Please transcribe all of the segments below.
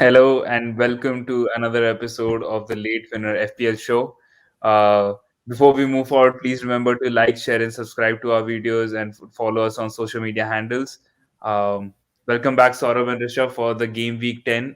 Hello and welcome to another episode of the Late Winner FPL show. Uh, Before we move forward, please remember to like, share, and subscribe to our videos and follow us on social media handles. Um, Welcome back, Saurabh and Rishabh, for the Game Week 10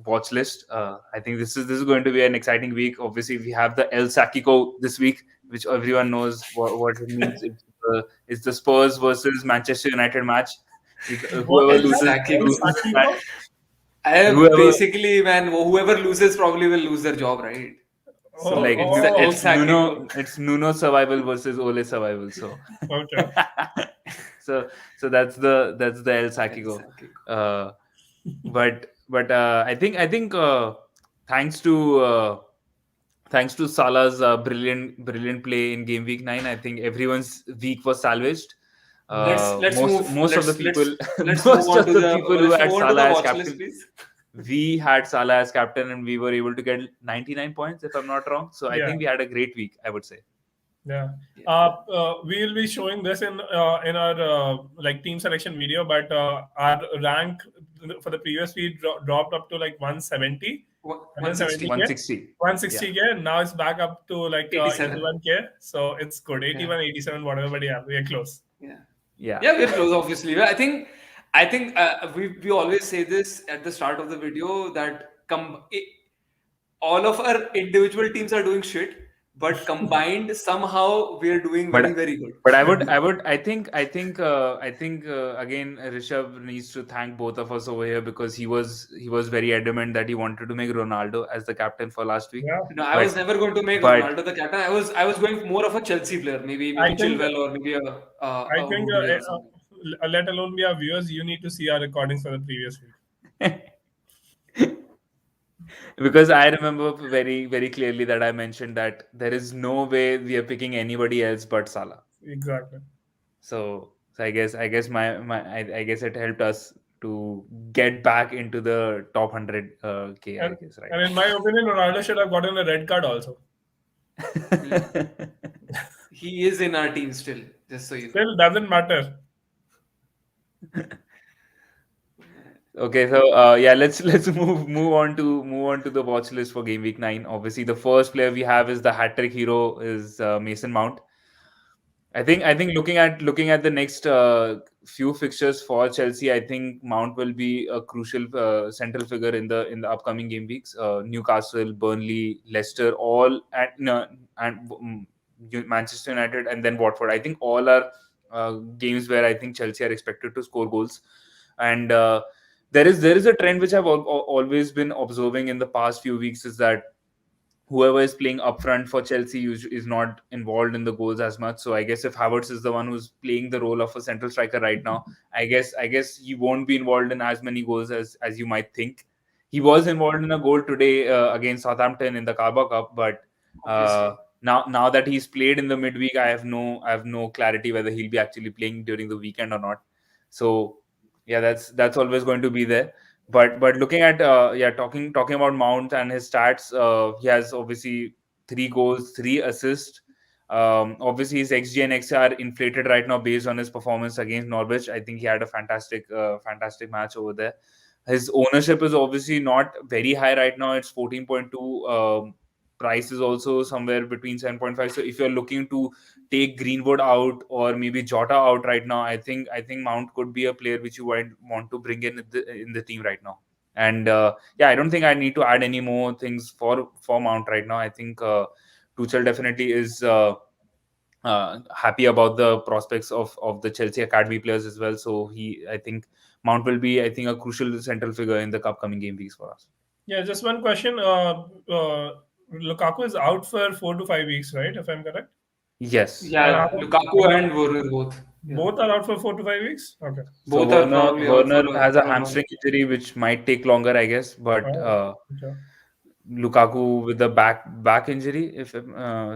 watch list. I think this is going to be an exciting week. Obviously, we have the 𝗕𝗲𝗃𝗃 this week, which everyone knows what it means. It's the Spurs versus Manchester United match. What Whoever is that? loses, El loses this match. Sacico? Whoever Basically, man, whoever loses probably will lose their job, right? So Oh, like It's the El oh, It's Nuno survival versus Ole survival. So okay. so that's the El El Sacico. Sacico. But I think thanks to Salah's brilliant play in game week 9, I think everyone's week was salvaged. Let's move. Most of the people Let's move most on of to the the people who let's had move on to the Salah as watch list, captain, please. we had Salah as captain and we were able to get 99 points, if I'm not wrong. So I Yeah. think we had a great week, I would say. Yeah. We will be showing this in our like team selection video, but our rank for the previous week dropped up to like 170. 160. 160. 160k. Now it's back up to like 87. 81k. So it's good. 81, 87, whatever, but yeah, we are close. Yeah, we're close. Obviously, I think we always say this at the start of the video that all of our individual teams are doing shit, but combined somehow we are doing But- very, very good. But I think again, Rishabh needs to thank both of us over here because he was very adamant that he wanted to make Ronaldo as the captain for last week. Yeah. No, I was never going to make but- Ronaldo the captain. I was going more of a Chelsea player, maybe I think- Chilwell or maybe I think, Rudiger or something. let alone be our viewers, you need to see our recordings for the previous week. Because I remember very, very clearly that I mentioned that there is no way we are picking anybody else but Salah. Exactly. So I guess I guess it helped us to get back into the top 100 K, I guess, right? And in my opinion, Ronaldo should have gotten a red card also. He is in our team still, just so you know. Still doesn't matter. Okay, so let's move on to the watch list for game week 9. Obviously, the first player we have is the hat-trick hero is Mason Mount. I think looking at the next few fixtures for Chelsea, I think Mount will be a crucial central figure in the upcoming game weeks. Newcastle, Burnley, Leicester, all Manchester United, and then Watford. I think all are games where I think Chelsea are expected to score goals, and there is a trend which I've always been observing in the past few weeks is that whoever is playing up front for Chelsea is not involved in the goals as much. So I guess if Havertz is the one who's playing the role of a central striker right now, I guess he won't be involved in as many goals as you might think. He was involved in a goal today against Southampton in the Carabao Cup, but now that he's played in the midweek, I have no clarity whether he'll be actually playing during the weekend or not. So yeah, that's always going to be there. But looking at talking about Mount and his stats, he has obviously 3 goals, 3 assists. Obviously his XG and XR are inflated right now based on his performance against Norwich. I think he had a fantastic match over there. His ownership is obviously not very high right now. It's 14.2. Price is also somewhere between 7.5. So if you're looking to take Greenwood out or maybe Jota out right now, I think Mount could be a player which you want to bring in the team right now. And I don't think I need to add any more things for Mount right now. I think Tuchel definitely is happy about the prospects of the Chelsea academy players as well. So I think Mount will be, I think, a crucial central figure in the upcoming game weeks for us. Yeah, just one question. Lukaku is out for 4 to 5 weeks, right? If I'm correct. Yes. Yeah, Lukaku and Werner both. Both are out for 4 to 5 weeks. Okay. Both so are probably out Werner for has a long hamstring injury which might take longer, I guess. But Okay. Lukaku with the back injury,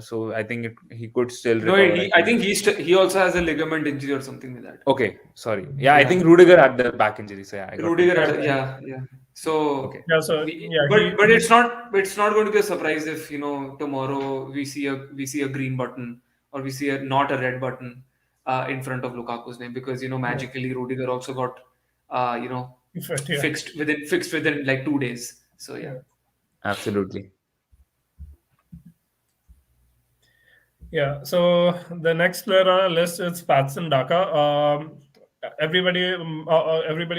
so I think he could still No, recover. I think he also has a ligament injury or something like that. Okay, sorry. Yeah, I think Rudiger had the back injury. So yeah, Rudiger, So okay. Yeah, so but it's not going to be a surprise if tomorrow we see a green button or we see not a red button in front of Lukaku's name because magically Rudiger also got fixed within like 2 days. So yeah. Absolutely. Yeah. So the next player on our list is Patson Daka. Everybody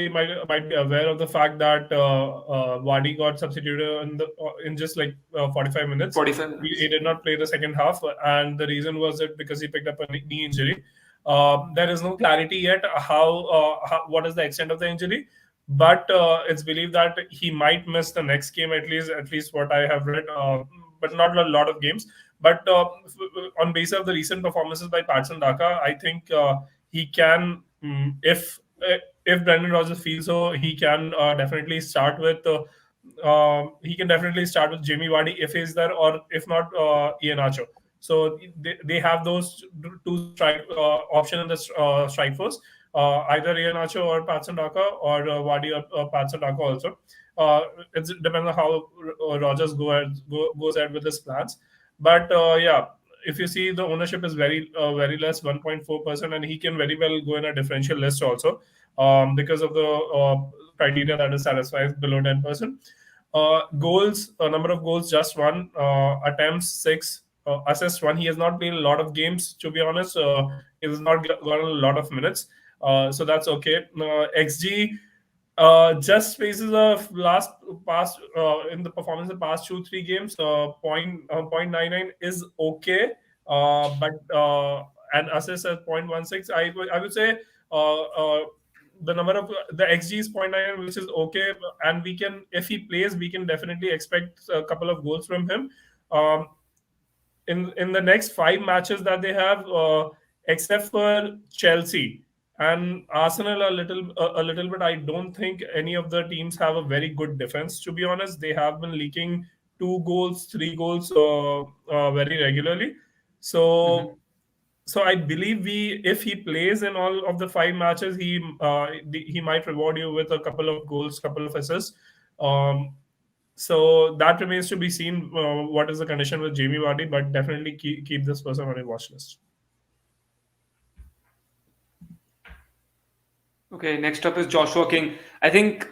might be aware of the fact that Vardy got substituted in just like 45 minutes. 45 He minutes. did not play the second half, and the reason was that because he picked up a knee injury. There is no clarity yet what is the extent of the injury, but it's believed that he might miss the next game at least what I have read, but not a lot of games. But on basis of the recent performances by Patson Daka, I think he can, if Brendan Rodgers feels so, he can definitely start with. He can definitely start with Jamie Vardy if he's there, or if not, Iheanacho. So they have those two strike option in the strike force, either Iheanacho or Patson Daka, or Vardy or Patson Daka also. It depends on how Rodgers goes ahead with his plans. But yeah, if you see, the ownership is very less, 1.4%, and he can very well go in a differential list also, because of the criteria that is satisfied below 10%. Goals, number of goals just one, attempts 6, assists 1. He has not played a lot of games, to be honest. He has not gotten a lot of minutes, so that's okay. XG. Just basis of last past in the performance of the past 2-3 games, 0.99 is okay, but and assist at 0.16. I would say the number of the XG is 0.99, which is okay, and we can, if he plays, we can definitely expect a couple of goals from him. Um, in the next 5 matches that they have, except for Chelsea and Arsenal, a little bit. I don't think any of the teams have a very good defense. To be honest, they have been leaking 2 goals, 3 goals very regularly. So so I believe if he plays in all of the 5 matches, he might reward you with a couple of goals, couple of assists. Um, so that remains to be seen. What is the condition with Jamie Vardy? But definitely keep this person on your watch list. Okay, next up is Joshua King. I think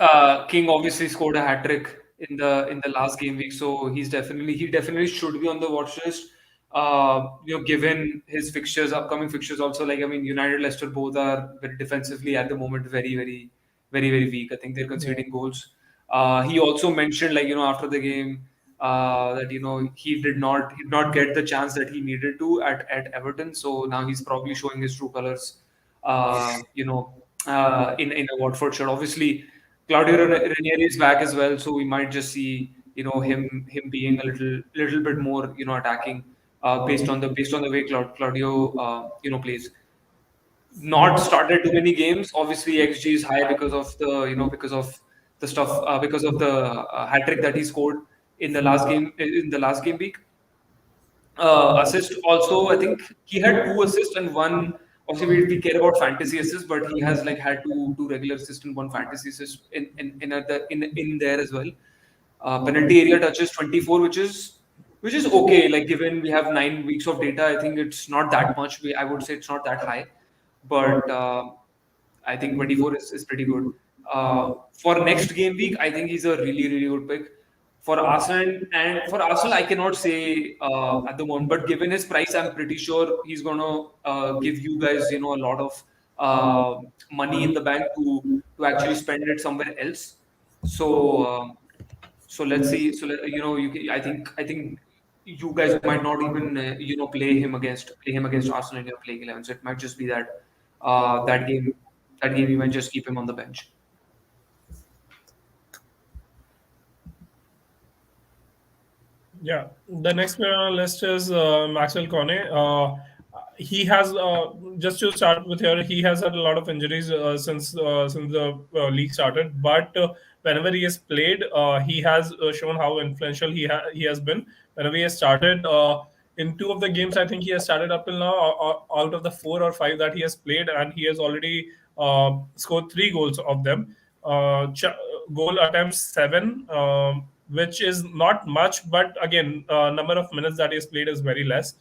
King obviously scored a hat trick in the last game week, so he definitely should be on the watch list. Given his fixtures, upcoming fixtures, also, like, I mean, United, Leicester both are very defensively at the moment very weak. I think they're conceding goals. He also mentioned, like, after the game, that he did not get the chance that he needed to at Everton. So now he's probably showing his true colors. In a Watford shirt. Obviously, Claudio Ranieri is back as well, so we might just see him being a little bit more attacking, based on the way Claudio plays. Not started too many games. Obviously, XG is high because of the stuff, because of the hat trick that he scored in the last game week. Assist also, I think he had 2 assists and 1. Obviously, we care about fantasy assists, but he has like had two regular assists and 1 fantasy assist in there as well. Penalty area touches 24, which is okay. Like, given we have 9 weeks of data, I think it's not that much. I would say it's not that high, but I think 24 is pretty good. For next game week, I think he's a really good pick. For Arsenal, I cannot say at the moment, but given his price, I'm pretty sure he's gonna give you guys, a lot of money in the bank to actually spend it somewhere else. So let's see. I think you guys might not even play him against Arsenal in your playing 11. So it might just be that that game you might just keep him on the bench. Yeah, the next player on our list is Maxwell Cornet. He has, just to start with here, he has had a lot of injuries since the league started. But whenever he has played, he has shown how influential he has been. Whenever he has started, in 2 of the games, I think he has started up till now. Out of the 4 or 5 that he has played, and he has already scored 3 goals of them. Goal attempts 7. Which is not much, but again, number of minutes that he's played is very less.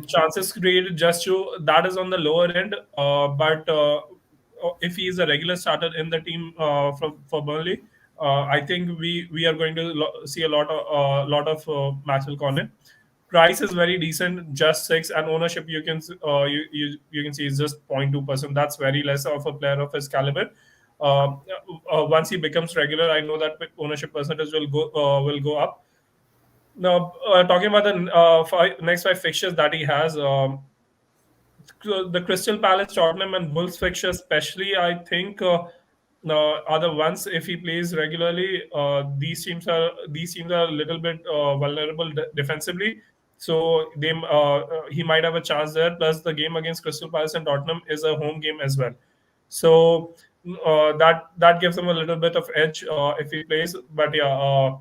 Chances created just that is on the lower end, but if he is a regular starter in the team for Burnley, I think we are going to see a lot of Maxwell Cornet. Price is very decent, just 6, and ownership you can see is just 0.2%. That's very less of a player of his caliber. Once he becomes regular, I know that ownership percentage will go up. Now, talking about the next 5 fixtures that he has, the Crystal Palace, Tottenham, and Wolves fixtures, especially, I think are the ones if he plays regularly. These teams are a little bit vulnerable defensively, so he might have a chance there. Plus, the game against Crystal Palace and Tottenham is a home game as well, so that gives him a little bit of edge if he plays. But yeah.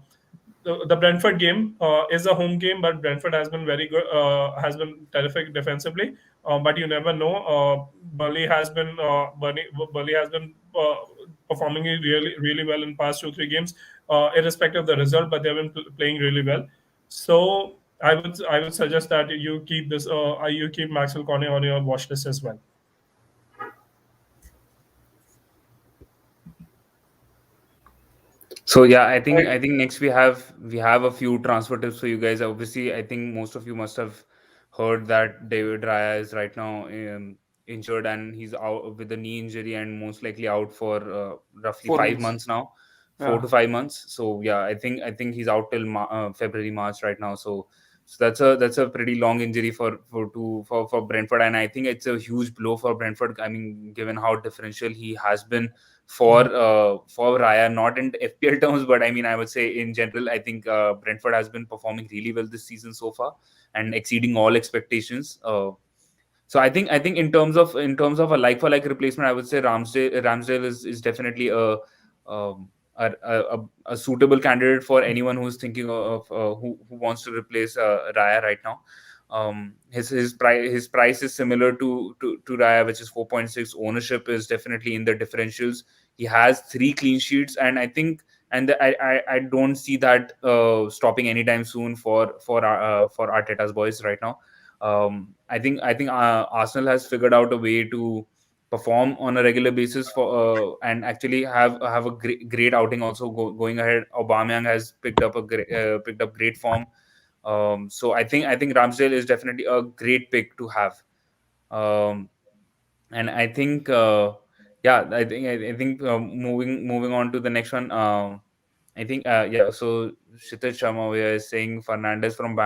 The Brentford game is a home game, but Brentford has been very good, has been terrific defensively. But you never know. Burnley has been performing really well in past 2-3 games, irrespective of the result. But they've been playing really well. So I would suggest that you keep you keep Maxwell Cornet on your watch list as well. So yeah, I think next we have a few transfer tips for you guys. Obviously, I think most of you must have heard that David Raya is right now injured, and he's out with a knee injury and most likely out for roughly 4 5 months. months now, Yeah. 4 to 5 months. So yeah, I think he's out till February, March right now. So that's a pretty long injury for Brentford, and I think it's a huge blow for Brentford. I mean, given how differential he has been for Raya, not in FPL terms, but I mean, I would say in general, I think Brentford has been performing really well this season so far and exceeding all expectations. So I think in terms of a like for like replacement, I would say Ramsdale is definitely um, a suitable candidate for anyone who's thinking of who wants to replace Raya right now. His price is similar to Raya, which is 4.6. Ownership is definitely in the differentials. He has 3 clean sheets, and I think I don't see that stopping anytime soon for Arteta's boys right now. I think Arsenal has figured out a way to perform on a regular basis for and actually have a great outing also going ahead. Aubameyang has picked up great form. So I think Ramsdale is definitely a great pick to have. And I think I think moving on to the next one. I think so 𝗕𝗲𝗹𝗹 is saying Fernandes from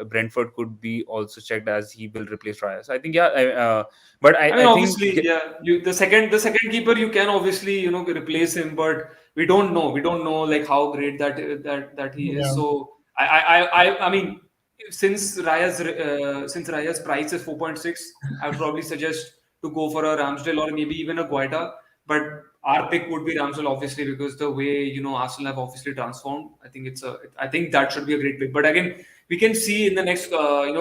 Brentford could be also checked as he will replace Raya. So I think but I mean, I obviously, think the second keeper, you can obviously replace him, but we don't know like how great that he is. Yeah. So I mean, since Raya's price is 4.6, I would probably suggest to go for a Ramsdale or maybe even a 𝗬𝗬. But our pick would be Ramsdale, obviously, because the way Arsenal have obviously transformed. I think that should be a great pick. But again, we can see in the next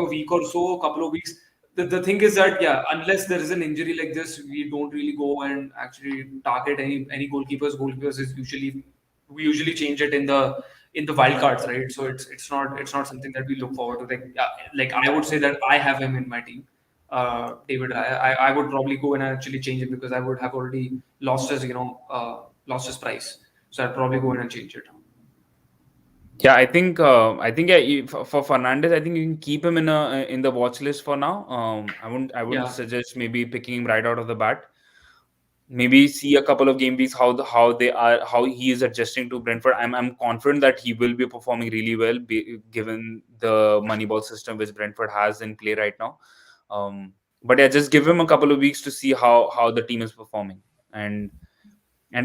week or so, couple of weeks. The thing is that unless there is an injury like this, we don't really go and actually target any goalkeepers. Goalkeepers is we usually change it in the wild cards, right? So it's not something that we look forward to. Like I would say that I have him in my team, David. I would probably go and actually change it because I would have already lost his price. So I'd probably go in and change it. yeah, I think for Fernandes, I think you can keep him in the watch list for now. I wouldn't suggest maybe picking him right out of the bat. Maybe see a couple of game weeks how he is adjusting to Brentford. I'm confident that he will be performing really well given the Moneyball system which Brentford has in play right now. But yeah, just give him a couple of weeks to see how the team is performing. And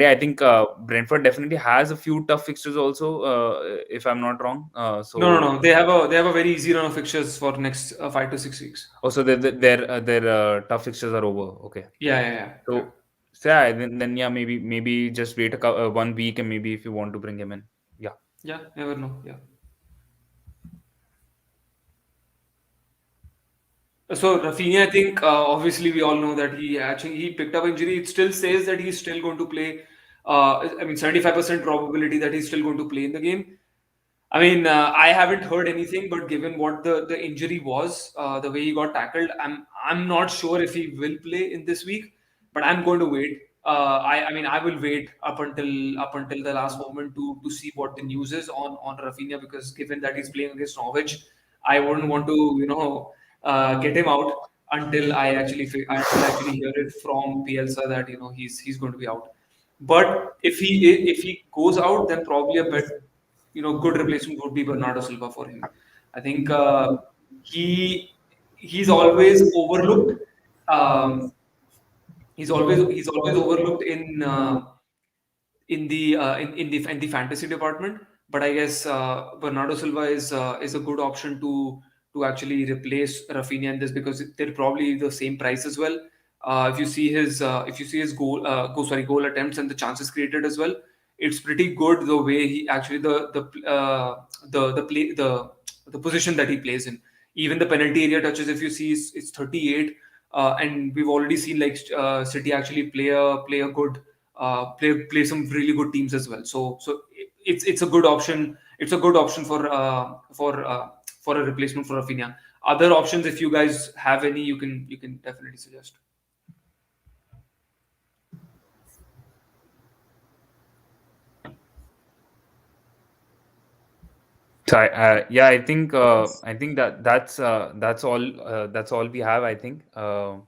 yeah, I think Brentford definitely has a few tough fixtures also, if I'm not wrong. So No. They have a very easy run of fixtures for next 5 to 6 weeks. Oh, so their tough fixtures are over. Okay. Yeah. So yeah, then yeah, maybe just wait 1 week and maybe if you want to bring him in. Yeah. Yeah, never know. Yeah. So Rafinha, I think obviously we all know that he picked up injury. It still says that he's still going to play. I mean, 75% probability that he's still going to play in the game. I mean, I haven't heard anything, but given what the injury was, the way he got tackled, I'm not sure if he will play in this week. but I'm going to wait. I mean, I will wait up until the last moment to see what the news is on Rafinha, because given that he's playing against Norwich, I wouldn't want to get him out until I actually hear it from Bielsa that he's going to be out. But if he goes out, then probably a bit good replacement would be Bernardo Silva for him. I think he's always overlooked. Um, he's always overlooked in the fantasy department. But I guess Bernardo Silva is a good option to actually replace Rafinha in this, because they're probably the same price as well. If you see his goal attempts and the chances created as well, it's pretty good the way he actually the position that he plays in. Even the penalty area touches, if you see, it's 38, and we've already seen like City actually play a good play some really good teams as well. So it's a good option. It's a good option for a replacement for Rafinha. Other options, if you guys have any, you can definitely suggest. So I think that's all we have. I think. So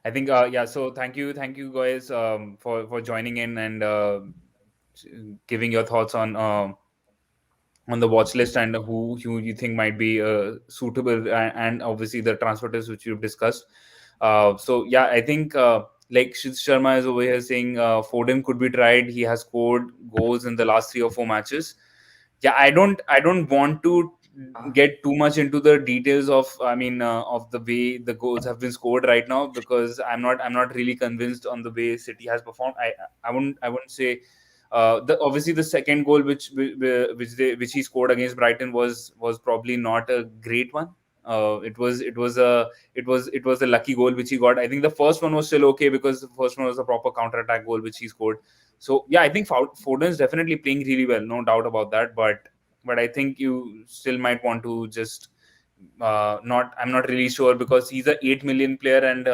thank you guys for joining in and giving your thoughts on the watch list and who you think might be suitable, and obviously the transfer tips which you've discussed. So yeah, I think like Kshiz Sharma is over here saying Foden could be tried. He has scored goals in the last 3 or 4 matches. Yeah, I don't want to get too much into the details of of the way the goals have been scored right now, because I'm not really convinced on the way City has performed. I wouldn't say obviously the second goal which he scored against Brighton was probably not a great one. It was a lucky goal which he got. I think the first one was still okay, because the first one was a proper counter-attack goal which he scored. So yeah, I think Foden is definitely playing really well, no doubt about that. But I think you still might want to just I'm not really sure, because he's a 8 million player, and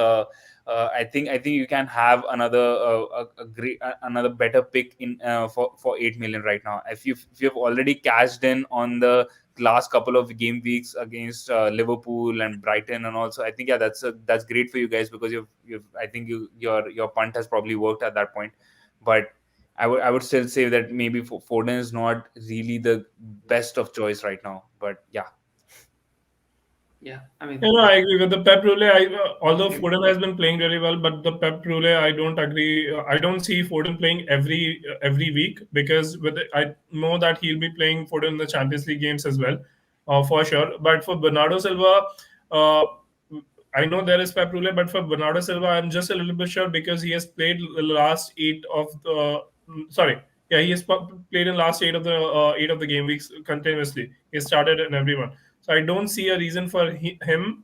I think you can have another better pick in for 8 million right now. If you've already cashed in on the last couple of game weeks against Liverpool and Brighton, and also I think that's great for you guys, because I think your punt has probably worked at that point. But I would still say that maybe Foden is not really the best of choice right now. But yeah. Yeah, I mean, I agree with the Pep Rule. Although Foden has been playing very well, but the Pep Rule, I don't agree. I don't see Foden playing every week, because I know that he'll be playing Foden in the Champions League games as well, for sure. But for Bernardo Silva, uh, I know there is Pep Rule, but for Bernardo Silva, I'm just a little bit sure, because he has played the last 8 of the. Sorry, yeah, he has played in last 8 of the game weeks continuously. He started in everyone. So I don't see a reason for him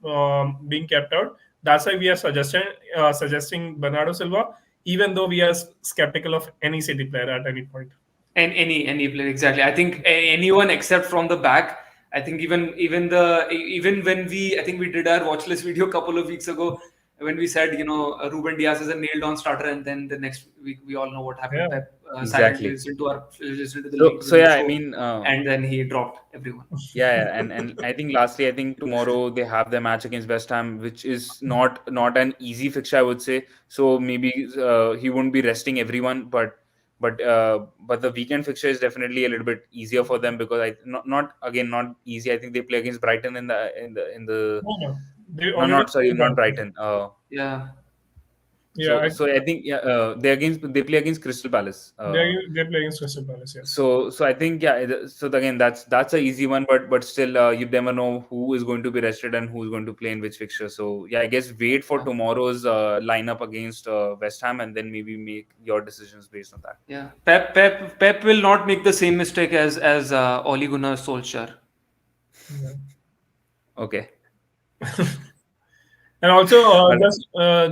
being kept out. That's why we are suggesting Bernardo Silva, even though we are skeptical of any City player at any point. And any player, exactly. I think anyone except from the back. I think even when I think we did our watch list video a couple of weeks ago, when we said Ruben Dias is a nailed on starter, and then the next week we all know what happened. Yeah. Pep Exactly. listened to the So yeah, show, I mean, and then he dropped everyone. yeah, and I think lastly, I think tomorrow they have their match against West Ham, which is not an easy fixture, I would say. So maybe he won't be resting everyone, but the weekend fixture is definitely a little bit easier for them, because not easy. I think they play against Brighton in the No. They no, already not sorry, played not that. Brighton. Yeah. Yeah, So I think they play against Crystal Palace. they play against Crystal Palace. Yes. So I think so again that's a easy one, but still you never know who is going to be rested and who's going to play in which fixture. So yeah, I guess wait for tomorrow's lineup against West Ham, and then maybe make your decisions based on that. Yeah, Pep will not make the same mistake as Ole Gunnar Solskjaer. Yeah. Okay. And also,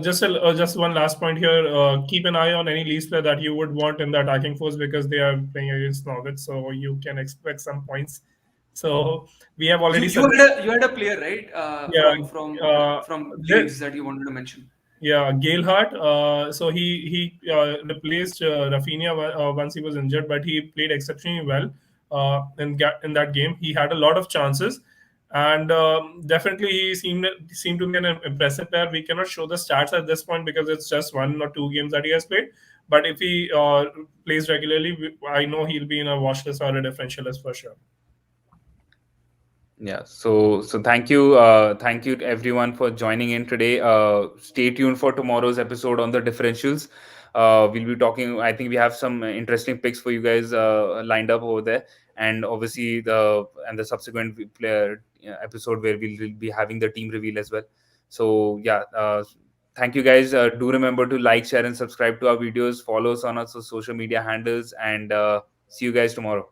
just one last point here. Keep an eye on any Leeds player that you would want in the attacking force, because they are playing against Norwich, so you can expect some points. So we have already. You had a player, right? Yeah, From uh, Leeds that you wanted to mention. Yeah, 𝗕𝗲𝗓𝗏. So he replaced Rafinha once he was injured, but he played exceptionally well in that game. He had a lot of chances, and definitely he seemed to be an impressive player. We cannot show the stats at this point because it's just 1 or 2 games that he has played. But if he plays regularly, I know he'll be in a watch list or a differential list for sure. Yeah, so thank you to everyone for joining in today. Stay tuned for tomorrow's episode on the differentials. We'll be talking, I think we have some interesting picks for you guys lined up over there, and obviously the subsequent player episode where we'll be having the team reveal as well. So yeah, thank you guys. Do remember to like, share and subscribe to our videos. Follow us on our social media handles, and see you guys tomorrow.